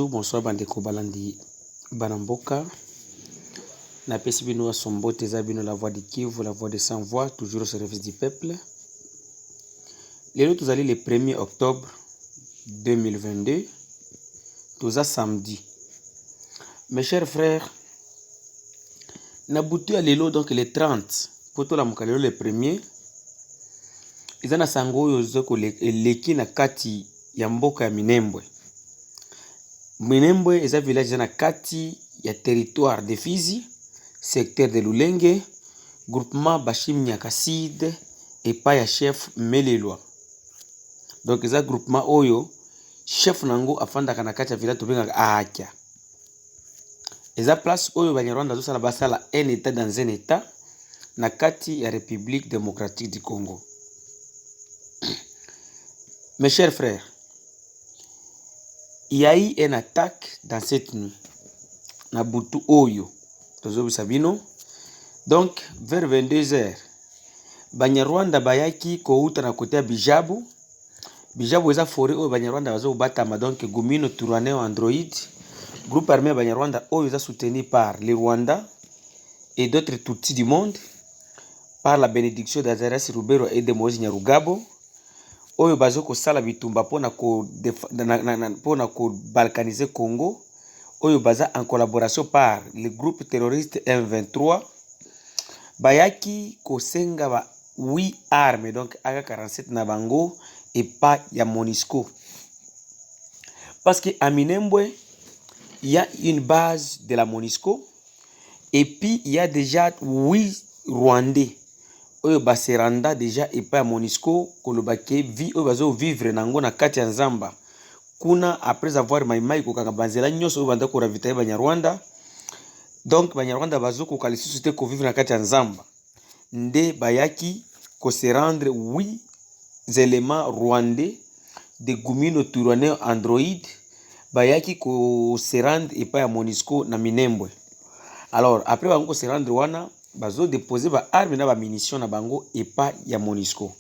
Bonjour, bonsoir bandeko balandi Banamboka. Na pesi bino wa sombote za bino la voix du Kivu, la voix de sans voix, toujours au service du peuple. Lelo tozali le 1er octobre 2022. Toza samedi. Mes chers frères, na butu ya lelo donc le 30 poto la mukalelo le 1er. Eza na sango oyo zoko leki na kati ya mboka ya Minembwe. Minembwe eza village na kati ya territoire de Fizi, secteur de Lulenge, groupement Bashim Nyakasid et pa ya chef Melelwa. Donc eza groupement oyo chef nango afandaka na kati ya village tobenga Akia. Eza place oyo Banyarwanda zosala basala un état dans un état na kati ya République démocratique du Congo. Mes chers frères, il y a eu une attaque dans cette nuit. Na butu oyo. Tozo Sabino. Donc, vers 22h, Banyarwanda bayaki kouta na kote ya Bijabu. Bijabu eza forêt oyo Banyarwanda bazo batama donc Gumino Turaneo Android. Groupe armé Banyarwanda oyo eza soutenu par les Rwandais et d'autres Tutsis du monde. Par la bénédiction d'Azarias Rubero et de Moïse Nyarugabo. Oyo bazo ko sala bitumba pona ko balkaniser Congo. Oyo baza en collaboration par le groupe terroriste M23. Bayaki ko senga ba 8 armes donc AK-47 na bango et pas ya Monisco. Parce que à Minembwe, il y a une base de la Monisco et puis il y a déjà 8 Rwandais. Oyo baseranda déjà et pas Monisco kolobake vi oyo bazo vivre nango na kati ya Nzamba. Kuna après avoir maimai kokanga banzela nyonso oyo banda ko ravitailler Banyarwanda. Donc Banyarwanda bazo ko kalisisi te ko vivre na kati ya Nzamba. Nde bayaki ko se rendre 8 éléments rwandais de Gumino Turaneo Android bayaki ko se rendre et pas Monisco na Minembwe. Alors après bango ko se rendre wana bazo déposer ba armes na ba munitions na bango et pas ya Monisco.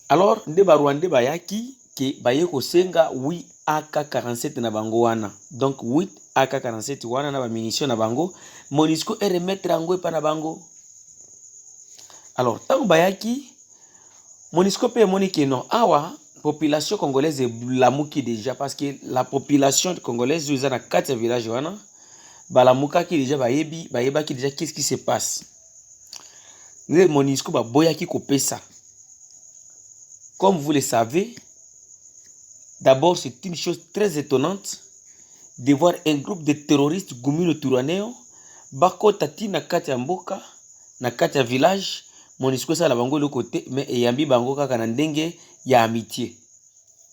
Alors nde ba Rwandais bayaki ke baye ko senga 8 AK-47 na bango wana. Donc 8 AK-47 wana na ba munitions na bango, Monisco e remettre yango pa na bango. Alors tango bayaki Monisco pe moni ke non awa population congolaise lamuki déjà parce que la population congolaise uza na 4 villages wana. Balamuka ki déjà bayeba ki déjà qu'est-ce qui se passe. Le Monisco ba boyaki ko pesa. Comme vous le savez, d'abord c'est une chose très étonnante de voir un groupe de terroristes Gumino Turaneo bakota tina kati ya mboka na kati ya village. Monisco ça la bango le côté mais eyambi bango kaka na ndenge ya amitié.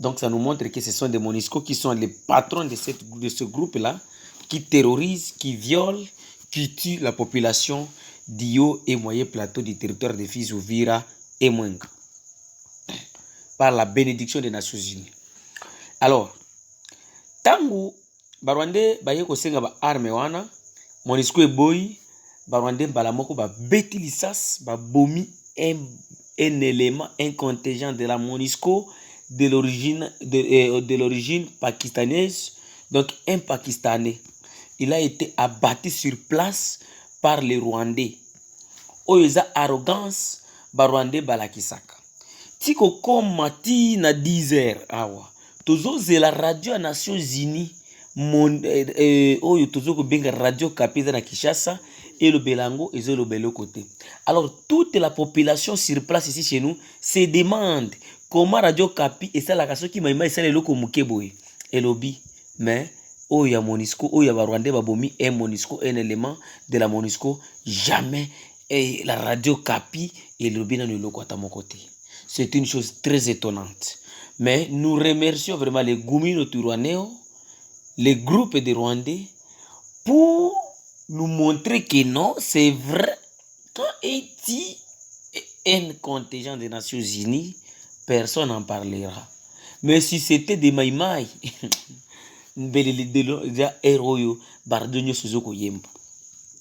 Donc ça nous montre que ce sont des Monisco qui sont les patrons de ce groupe là, qui terrorisent, qui violent, qui tuent la population d'Io et moyen plateau du territoire de Fizi, Uvira et Mwenga. Par la bénédiction des Nations Unies. Alors, tangu Barwande baye ko senga ba arme wana, Monisco e boy, Barwande balamoko ba beti lisas, ba bomi un élément, un contingent de la Monisco de l'origine pakistanaise, donc un Pakistanais. Il a été abattu sur place par les Rwandais. Oyoza arrogance, ba Rwandais balakisaka. Tiko komati na 10h awa. Tozo ze la radio à Nations Unies. Oyo tozo ko benga radio Kapi na Kinshasa et le Belango et le Belo côté. Alors toute la population sur place ici chez nous se demande comment radio Kapi et ça la kaso ki maima et ça le loko mukeboy. Et lobby mais oya Monisco oya ba Rwandais ba bomi un Monisco un élément de la Monisco jamais et la radio Kapi et le lobby na le loko à mon côté. C'est une chose très étonnante. Mais nous remercions vraiment les Gumino Turaneo, les groupes de Rwandais, pour nous montrer que non, c'est vrai. Quand il dit un contingent des Nations Unies, personne n'en parlera. Mais si c'était des maïmaï,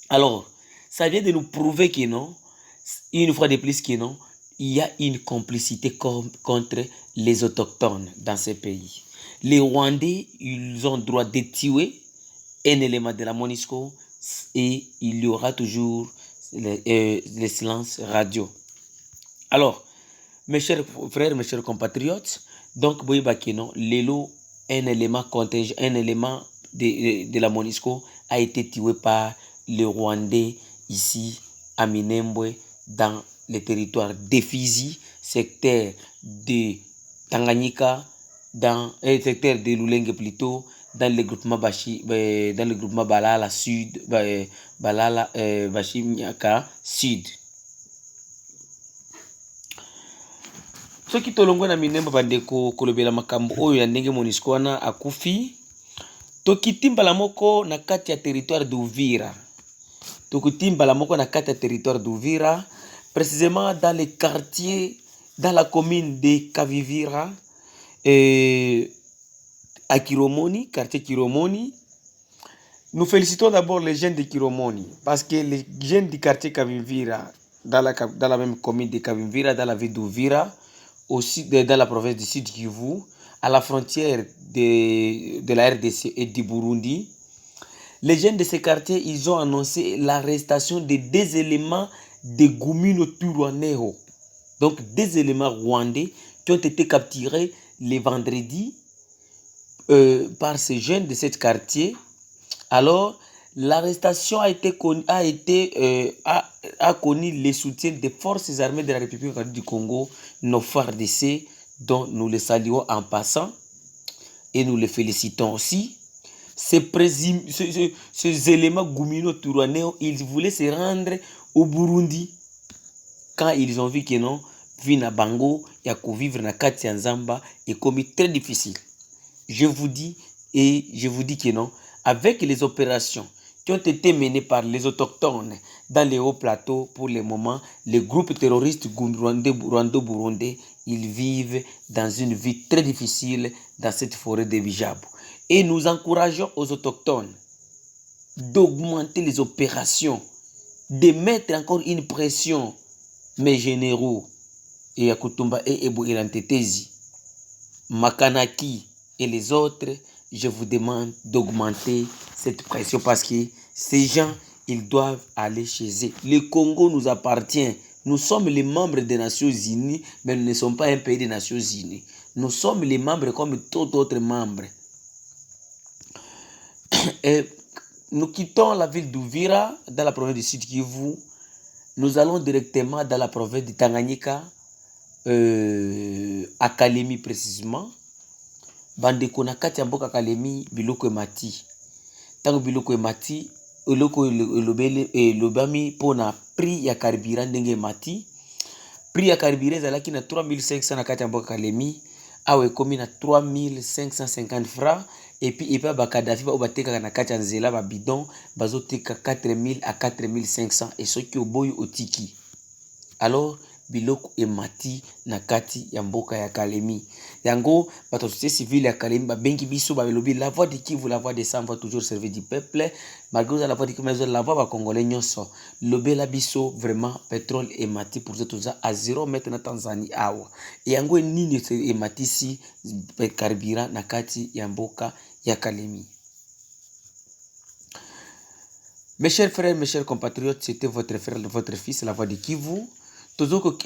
alors, ça vient de nous prouver que non, une fois de plus que non, il y a une complicité contre les autochtones dans ces pays. Les Rwandais, ils ont droit de tuer un élément de la MONUSCO et il y aura toujours le silence radio. Alors, mes chers frères, mes chers compatriotes, donc, Lelo, un élément contingent, un élément de la MONUSCO a été tué par les Rwandais ici à Minembwe, dans le territoire de Fizi, secteur de Tanganyika, dans le secteur de Lulenge plutôt, dans le groupement dans le groupement Balala Sud, Balala Bashimyaka Sud. Soki tolongwe na Minembwe bandeko kolobela makambo oyo ya ndenge MONUSCO wana akufi, tokitimbala moko na kati ya territoire d'Uvira. Tokitimbala moko na kati ya territoire d'Uvira, précisément dans le quartier, dans la commune de Kavivira, à Kiromoni, quartier Kiromoni. Nous félicitons d'abord les jeunes de Kiromoni, parce que les jeunes du quartier Kavivira, dans la même commune de Kavivira, dans la ville d'Uvira, aussi dans la province du Sud Kivu, à la frontière de la RDC et du Burundi, les jeunes de ces quartiers, ils ont annoncé l'arrestation de 2 éléments de Gumino Turwaneho. Donc 2 éléments rwandais qui ont été capturés le vendredi par ces jeunes de ce quartier. Alors, l'arrestation a connu le soutien des forces armées de la République du Congo, nos FARDC, dont nous les saluons en passant et nous les félicitons aussi. Ces éléments Gumino Turwaneho, ils voulaient se rendre au Burundi quand ils ont vu que non, vie na bango, ya vivre na kati ya Nzamba est comme très difficile. Je vous dis que non, avec les opérations qui ont été menées par les autochtones dans les hauts plateaux, pour le moment, les groupes terroristes rwando-burundais, ils vivent dans une vie très difficile dans cette forêt de Bijabo. Et nous encourageons aux autochtones d'augmenter les opérations, de mettre encore une pression, mes généraux, et Yakutumba et Ebo Irantetezi, Makanaki et les autres, je vous demande d'augmenter cette pression parce que ces gens, ils doivent aller chez eux. Le Congo nous appartient. Nous sommes les membres des Nations Unies, mais nous ne sommes pas un pays des Nations Unies. Nous sommes les membres comme tout autres membres. Et nous quittons la ville d'Uvira, dans la province du Sud Kivu. Nous allons directement dans la province de Tanganyika, à Kalemi précisément. Bandeko na kati ya mboka Kalemi biloko emati. Tango biloko emati, eloko elobami pona prix ya carburant ndenge emati. Prix ya carburant ezalaki na 3500 na kati ya mboka Kalemi, awa ekomi na 3550 francs. Et puis bakadafi ba obatekaka na kati ya nzela ba bidon bazoteka 4000 à 4500 et soki oboyi otiki. Alors biloko emati na kati ya mboka ya Kalemi. Yango bato société civile ya Kalemi babengi biso balobi la voix de Kivu, la voix de Sam va toujours servir du peuple. Malgré la voix de Kivu, la voix ba congolais nyonso. Lobela biso vraiment pétrole emati pour tout ça à 0 mètre na Tanzanie awa. Yango nini emati si carburant na kati ya mboka ya Kalemi. Mes chers frères, mes chers compatriotes, c'était votre frère, votre fils, la voix de Kivu.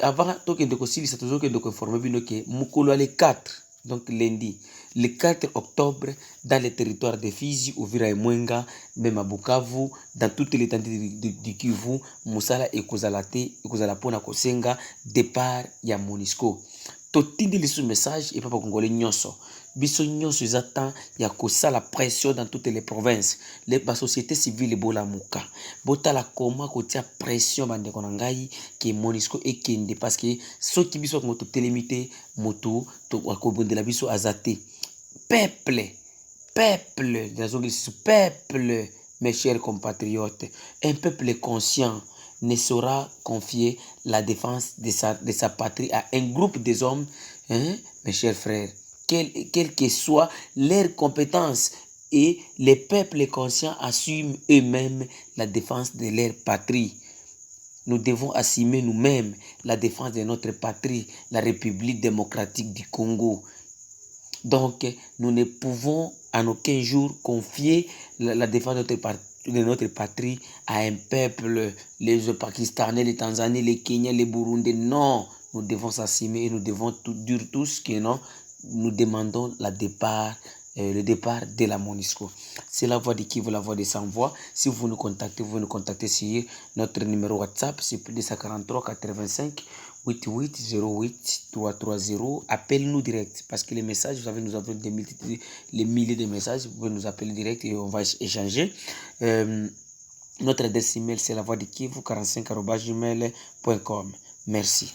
Avant de kosilisa toujours de informer bino que mukolo le 4, donc lundi, le 4 octobre, dans le territoire de Fizi, Uvira et Mwenga, même à Bukavu, dans toute l'étendue du Kivu, Musala et Kozalate, Kozala pona kosenga, départ ya MONUSCO. Totindi lisu message et papa congolais nyonso. Biso nyonso ezata ya kosala pression dans toutes les provinces. La société civile bola muka. Bota la koma kotia pression bande konangai ke MONUSCO ekende parce que soki biso moto telemité moto to akobondela biso azate. Peuple, mes chers compatriotes, un peuple conscient ne saura confier la défense de sa patrie à un groupe des hommes, hein, mes chers frères, quelle que soit leurs compétences, et les peuples conscients assument eux-mêmes la défense de leur patrie. Nous devons assumer nous-mêmes la défense de notre patrie, la République démocratique du Congo. Donc, nous ne pouvons en aucun jour confier la défense de notre patrie à un peuple, les Pakistanais, les Tanzaniens, les Kenyans, les Burundais. Non, nous devons s'assumer et nous devons dire tous que non, nous demandons le départ de la MONUSCO. C'est la voix de Kivu, la voix de Sans Voix. Si vous nous contactez, vous nous contactez sur notre numéro WhatsApp, c'est plus de 243 85 88 08 330. Appelez-nous direct parce que les messages, vous savez, nous avons les milliers de messages. Vous pouvez nous appeler direct et on va échanger. Notre adresse email, c'est la voix de Kivu 45@gmail.com. Merci.